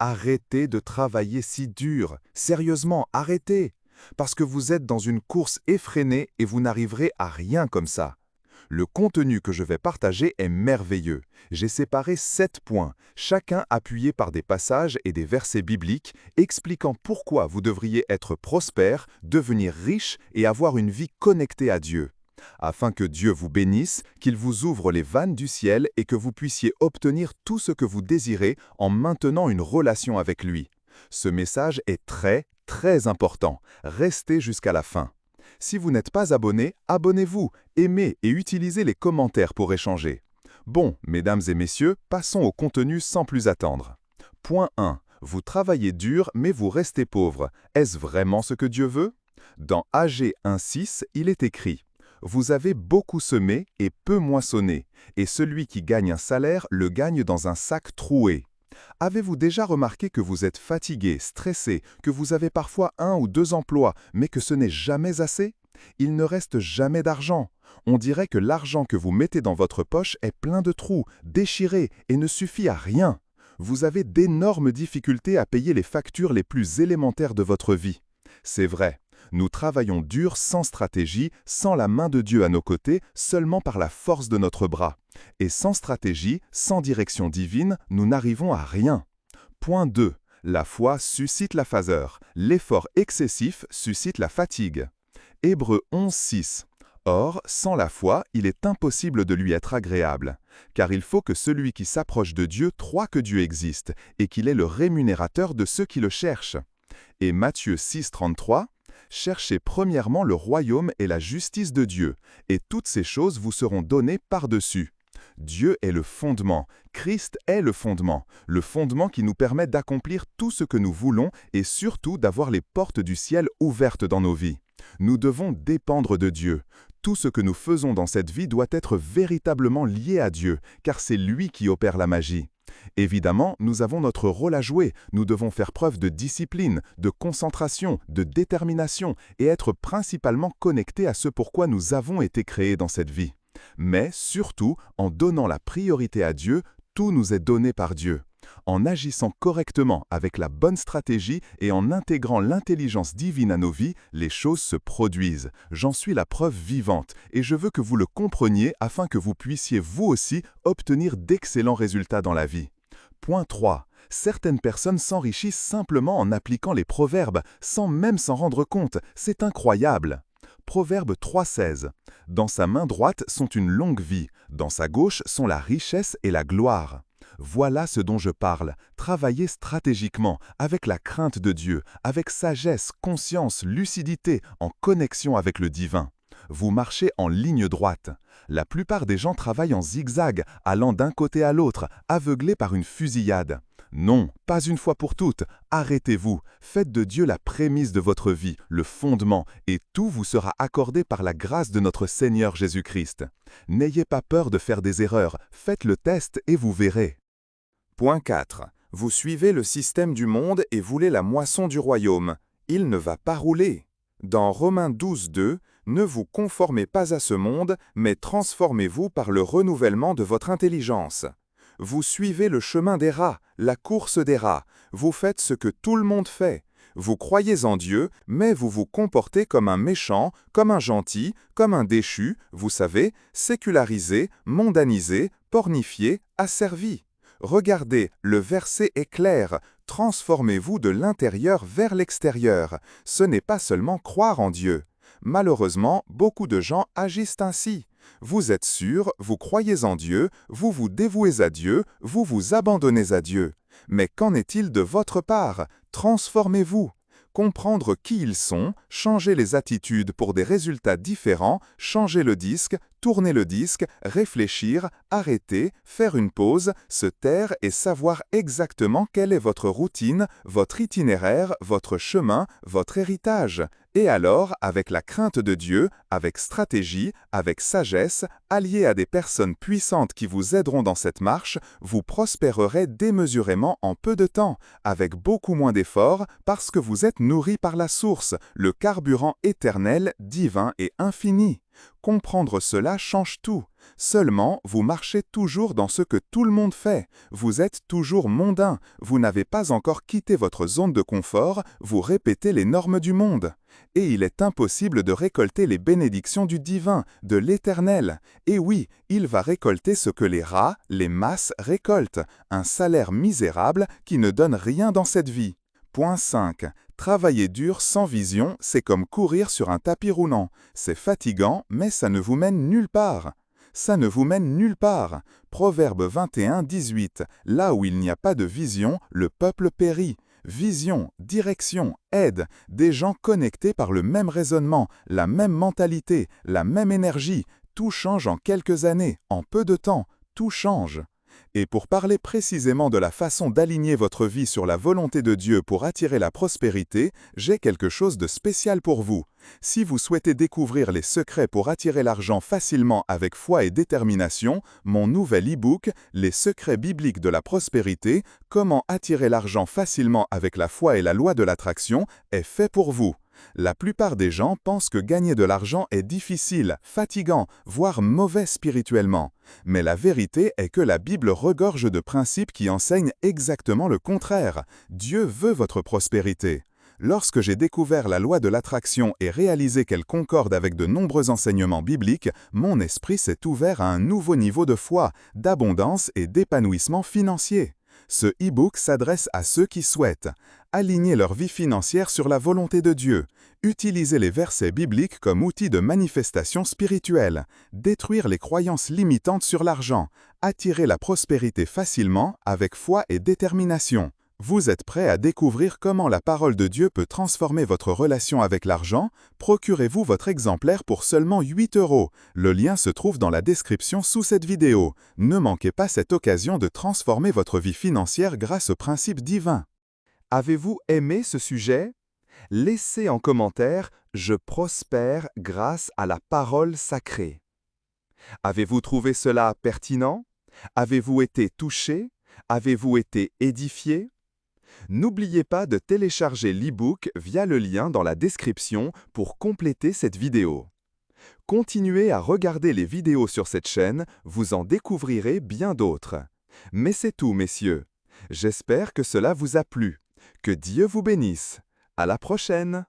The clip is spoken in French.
Arrêtez de travailler si dur. Sérieusement, arrêtez. Parce que vous êtes dans une course effrénée et vous n'arriverez à rien comme ça. Le contenu que je vais partager est merveilleux. J'ai séparé 7 points, chacun appuyé par des passages et des versets bibliques expliquant pourquoi vous devriez être prospère, devenir riche et avoir une vie connectée à Dieu. Afin que Dieu vous bénisse, qu'il vous ouvre les vannes du ciel et que vous puissiez obtenir tout ce que vous désirez en maintenant une relation avec lui. Ce message est très important. Restez jusqu'à la fin. Si vous n'êtes pas abonné, abonnez-vous, aimez et utilisez les commentaires pour échanger. Bon, mesdames et messieurs, passons au contenu sans plus attendre. Point 1. Vous travaillez dur, mais vous restez pauvre. Est-ce vraiment ce que Dieu veut? Dans AG 1.6, il est écrit « Vous avez beaucoup semé et peu moissonné, et celui qui gagne un salaire le gagne dans un sac troué. » Avez-vous déjà remarqué que vous êtes fatigué, stressé, que vous avez parfois 1 ou 2 emplois, mais que ce n'est jamais assez? Il ne reste jamais d'argent. On dirait que l'argent que vous mettez dans votre poche est plein de trous, déchiré et ne suffit à rien. Vous avez d'énormes difficultés à payer les factures les plus élémentaires de votre vie. C'est vrai, nous travaillons dur sans stratégie, sans la main de Dieu à nos côtés, seulement par la force de notre bras. Et sans stratégie, sans direction divine, nous n'arrivons à rien. Point 2. La foi suscite la faveur. L'effort excessif suscite la fatigue. Hébreux 11.6. Or, sans la foi, il est impossible de lui être agréable, car il faut que celui qui s'approche de Dieu croie que Dieu existe et qu'il est le rémunérateur de ceux qui le cherchent. Et Matthieu 6.33. Cherchez premièrement le royaume et la justice de Dieu, et toutes ces choses vous seront données par-dessus. Dieu est le fondement, Christ est le fondement qui nous permet d'accomplir tout ce que nous voulons et surtout d'avoir les portes du ciel ouvertes dans nos vies. Nous devons dépendre de Dieu. Tout ce que nous faisons dans cette vie doit être véritablement lié à Dieu, car c'est lui qui opère la magie. Évidemment, nous avons notre rôle à jouer, nous devons faire preuve de discipline, de concentration, de détermination et être principalement connectés à ce pourquoi nous avons été créés dans cette vie. Mais surtout, en donnant la priorité à Dieu, tout nous est donné par Dieu. En agissant correctement avec la bonne stratégie et en intégrant l'intelligence divine à nos vies, les choses se produisent. J'en suis la preuve vivante et je veux que vous le compreniez afin que vous puissiez vous aussi obtenir d'excellents résultats dans la vie. Point 3. Certaines personnes s'enrichissent simplement en appliquant les proverbes, sans même s'en rendre compte. C'est incroyable. Proverbe 3.16. Dans sa main droite sont une longue vie, dans sa gauche sont la richesse et la gloire. Voilà ce dont je parle. Travaillez stratégiquement, avec la crainte de Dieu, avec sagesse, conscience, lucidité, en connexion avec le divin. Vous marchez en ligne droite. La plupart des gens travaillent en zigzag, allant d'un côté à l'autre, aveuglés par une fusillade. Non, pas une fois pour toutes. Arrêtez-vous. Faites de Dieu la prémisse de votre vie, le fondement, et tout vous sera accordé par la grâce de notre Seigneur Jésus-Christ. N'ayez pas peur de faire des erreurs. Faites le test et vous verrez. Point 4. Vous suivez le système du monde et voulez la moisson du royaume. Il ne va pas rouler. Dans Romains 12.2, ne vous conformez pas à ce monde, mais transformez-vous par le renouvellement de votre intelligence. Vous suivez le chemin des rats, la course des rats. Vous faites ce que tout le monde fait. Vous croyez en Dieu, mais vous vous comportez comme un méchant, comme un gentil, comme un déchu, vous savez, sécularisé, mondanisé, pornifié, asservi. Regardez, le verset est clair. Transformez-vous de l'intérieur vers l'extérieur. Ce n'est pas seulement croire en Dieu. Malheureusement, beaucoup de gens agissent ainsi. Vous êtes sûr, vous croyez en Dieu, vous vous dévouez à Dieu, vous vous abandonnez à Dieu. Mais qu'en est-il de votre part? Transformez-vous. Comprendre qui ils sont, changer les attitudes pour des résultats différents, changer le disque, tourner le disque, réfléchir, arrêter, faire une pause, se taire et savoir exactement quelle est votre routine, votre itinéraire, votre chemin, votre héritage. Et alors, avec la crainte de Dieu, avec stratégie, avec sagesse, allié à des personnes puissantes qui vous aideront dans cette marche, vous prospérerez démesurément en peu de temps, avec beaucoup moins d'efforts, parce que vous êtes nourri par la source, le carburant éternel, divin et infini. Comprendre cela change tout. Seulement, vous marchez toujours dans ce que tout le monde fait. Vous êtes toujours mondain. Vous n'avez pas encore quitté votre zone de confort, vous répétez les normes du monde. Et il est impossible de récolter les bénédictions du divin, de l'Éternel. Et oui, il va récolter ce que les rats, les masses récoltent, un salaire misérable qui ne donne rien dans cette vie. Point 5. Travailler dur sans vision, c'est comme courir sur un tapis roulant. C'est fatigant, mais ça ne vous mène nulle part. Ça ne vous mène nulle part. Proverbe 21, 18. Là où il n'y a pas de vision, le peuple périt. Vision, direction, aide, des gens connectés par le même raisonnement, la même mentalité, la même énergie. Tout change en quelques années, en peu de temps, tout change. Et pour parler précisément de la façon d'aligner votre vie sur la volonté de Dieu pour attirer la prospérité, j'ai quelque chose de spécial pour vous. Si vous souhaitez découvrir les secrets pour attirer l'argent facilement avec foi et détermination, mon nouvel e-book « Les secrets bibliques de la prospérité, comment attirer l'argent facilement avec la foi et la loi de l'attraction » est fait pour vous. La plupart des gens pensent que gagner de l'argent est difficile, fatigant, voire mauvais spirituellement. Mais la vérité est que la Bible regorge de principes qui enseignent exactement le contraire. Dieu veut votre prospérité. Lorsque j'ai découvert la loi de l'attraction et réalisé qu'elle concorde avec de nombreux enseignements bibliques, mon esprit s'est ouvert à un nouveau niveau de foi, d'abondance et d'épanouissement financier. Ce e-book s'adresse à ceux qui souhaitent aligner leur vie financière sur la volonté de Dieu, utiliser les versets bibliques comme outil de manifestation spirituelle, détruire les croyances limitantes sur l'argent, attirer la prospérité facilement avec foi et détermination. Vous êtes prêt à découvrir comment la parole de Dieu peut transformer votre relation avec l'argent? Procurez-vous votre exemplaire pour seulement 8 €. Le lien se trouve dans la description sous cette vidéo. Ne manquez pas cette occasion de transformer votre vie financière grâce au principe divin. Avez-vous aimé ce sujet? Laissez en commentaire « Je prospère grâce à la parole sacrée ». Avez-vous trouvé cela pertinent? Avez-vous été touché? Avez-vous été édifié? N'oubliez pas de télécharger l'e-book via le lien dans la description pour compléter cette vidéo. Continuez à regarder les vidéos sur cette chaîne, vous en découvrirez bien d'autres. Mais c'est tout, messieurs. J'espère que cela vous a plu. Que Dieu vous bénisse. À la prochaine!